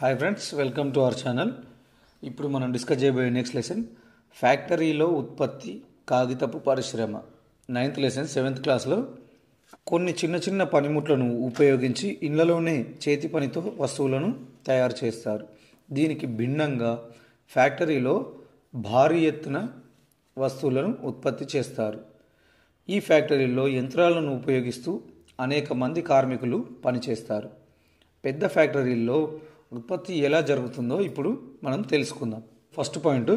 Hi friends, welcome to our channel. ఇప్పుడు మనం discuss చేయబోయే నెక్స్ట్ లెసన్ ఫ్యాక్టరీలో ఉత్పత్తి కాగితపు పరిశ్రమ. 9th లెసన్ 7th క్లాస్లో కొన్ని చిన్న చిన్న పనిముట్లను ఉపయోగించి ఇళ్లలోనే చేతి పనితో వస్తువులను తయారు చేస్తారు. దీనికి భిన్నంగా ఫ్యాక్టరీలో భారీ ఎత్తున వస్తువులను ఉత్పత్తి చేస్తారు. ఈ ఫ్యాక్టరీలో యంత్రాలను ఉపయోగిస్తూ అనేక మంది కార్మికులు పనిచేస్తారు. పెద్ద ఫ్యాక్టరీల్లో ఉత్పత్తి ఎలా జరుగుతుందో ఇప్పుడు మనం తెలుసుకుందాం. ఫస్ట్ పాయింట్,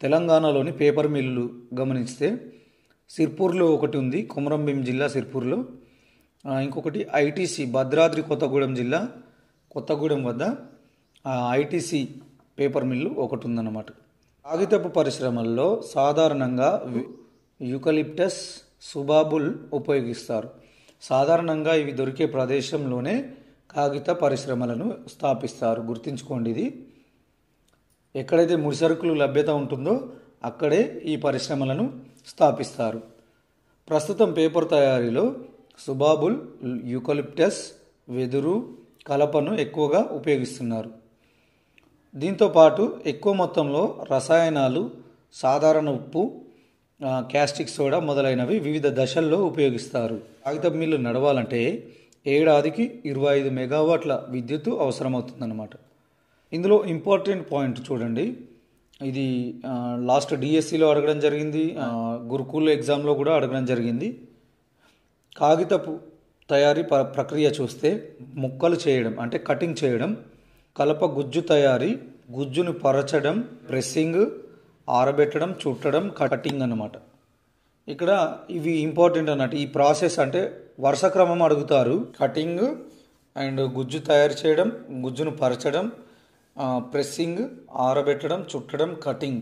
తెలంగాణలోని పేపర్ మిల్లులు గమనిస్తే సిర్పూర్లో ఒకటి ఉంది, కొమరంభీం జిల్లా సిర్పూర్లో. ఇంకొకటి ఐటీసీ భద్రాద్రి కొత్తగూడెం జిల్లా కొత్తగూడెం వద్ద ఐటీసీ పేపర్ మిల్లు ఒకటి ఉందన్నమాట. కాగితపు పరిశ్రమల్లో సాధారణంగా యూకలిప్టస్ సుబాబుల్ ఉపయోగిస్తారు. సాధారణంగా ఇవి దొరికే ప్రదేశంలోనే కాగిత పరిశ్రమలను స్థాపిస్తారు. గుర్తుంచుకోండి, ఇది ఎక్కడైతే ముడిసరుకులు లభ్యత ఉంటుందో అక్కడే ఈ పరిశ్రమలను స్థాపిస్తారు. ప్రస్తుతం పేపర్ తయారీలో సుబాబుల్, యూకలిప్టస్, వెదురు, కలపను ఎక్కువగా ఉపయోగిస్తున్నారు. దీంతోపాటు ఎక్కువ మొత్తంలో రసాయనాలు, సాధారణ ఉప్పు, క్యాస్టిక్ సోడా మొదలైనవి వివిధ దశల్లో ఉపయోగిస్తారు. కాగిత మిల్లు నడవాలంటే ఏడాదికి 25 మెగావాట్ల విద్యుత్తు అవసరమవుతుందన్నమాట. ఇందులో ఇంపార్టెంట్ పాయింట్ చూడండి, ఇది లాస్ట్ డిఎస్సిలో అడగడం జరిగింది, గురుకుల్ ఎగ్జామ్లో కూడా అడగడం జరిగింది. కాగితపు తయారీ ప్రక్రియ చూస్తే ముక్కలు చేయడం అంటే కటింగ్ చేయడం, కలప గుజ్జు తయారీ, గుజ్జును పరచడం, ప్రెస్సింగ్, ఆరబెట్టడం, చుట్టడం, కటింగ్ అన్నమాట. ఇక్కడ ఇవి ఇంపార్టెంట్ అన్నట్టు. ఈ ప్రాసెస్ అంటే వరుస క్రమం అడుగుతారు. కటింగ్ అండ్ గుజ్జు తయారు చేయడం, గుజ్జును పరచడం, ప్రెస్సింగ్, ఆరబెట్టడం, చుట్టడం, కటింగ్,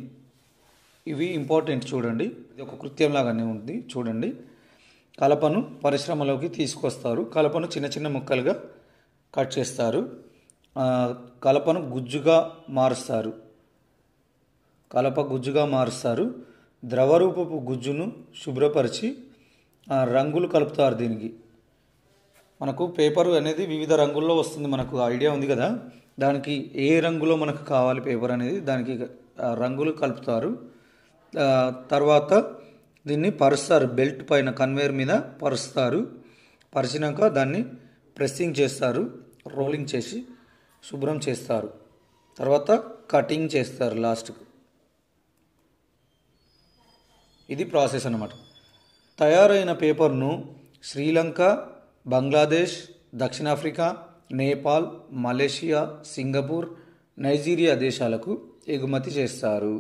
ఇవి ఇంపార్టెంట్. చూడండి, ఇది ఒక కృత్యం లాగానే ఉంది. చూడండి, కలపను పరిశ్రమలోకి తీసుకొస్తారు. కలపను చిన్న చిన్న ముక్కలుగా కట్ చేస్తారు. కలపను గుజ్జుగా మారుస్తారు. కలప గుజ్జుగా మారుస్తారు. ద్రవరూపపు గుజ్జును శుభ్రపరిచి రంగులు కలుపుతారు. దీనికి మనకు పేపర్ అనేది వివిధ రంగుల్లో వస్తుంది, మనకు ఐడియా ఉంది కదా. దానికి ఏ రంగులో మనకు కావాలి పేపర్ అనేది, దానికి రంగులు కలుపుతారు. తర్వాత దీన్ని పరుస్తారు, బెల్ట్ పైన కన్వేయర్ మీద పరుస్తారు. పరిచినాక దాన్ని ప్రెస్సింగ్ చేస్తారు, రోలింగ్ చేసి శుభ్రం చేస్తారు. తర్వాత కటింగ్ చేస్తారు లాస్ట్కు. ఇది ప్రాసెస్ అన్నమాట. తయారైన పేపర్ను శ్రీలంక, బంగ్లాదేశ్, దక్షిణాఫ్రికా, నేపాల్, మలేషియా, సింగపూర్, నైజీరియా దేశాలకు ఎగుమతి చేస్తారు.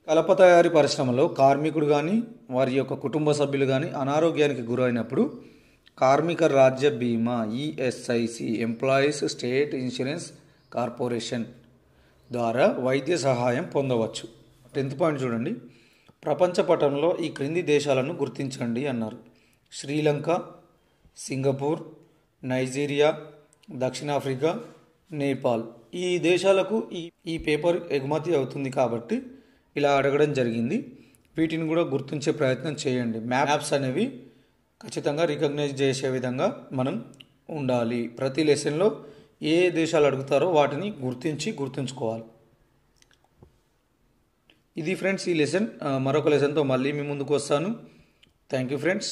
కలప తయారీ పరిశ్రమలో కార్మికుడు కానీ వారి యొక్క కుటుంబ సభ్యులు కానీ అనారోగ్యానికి గురైనప్పుడు కార్మిక రాజ్య బీమా ESIC employees state insurance corporation ద్వారా వైద్య సహాయం పొందవచ్చు. 10th పాయింట్ చూడండి, ప్రపంచ పటంలో ఈ క్రింది దేశాలను గుర్తించండి అన్నారు. శ్రీలంక, సింగపూర్, నైజీరియా, దక్షిణాఫ్రికా, నేపాల్. ఈ దేశాలకు ఈ పేపర్ ఎగుమతి అవుతుంది కాబట్టి ఇలా అడగడం జరిగింది. వీటిని కూడా గుర్తించే ప్రయత్నం చేయండి. మ్యాప్స్ అనేవి ఖచ్చితంగా రికగ్నైజ్ చేసే విధంగా మనం ఉండాలి. ప్రతి లెసన్లో ఏ దేశాలు అడుగుతారో వాటిని గుర్తుంచుకోవాలి. ఇది ఫ్రెండ్స్ ఈ లెసన్. మరొక లెసన్తో మళ్ళీ మీ ముందుకు వస్తాను. Thank you friends.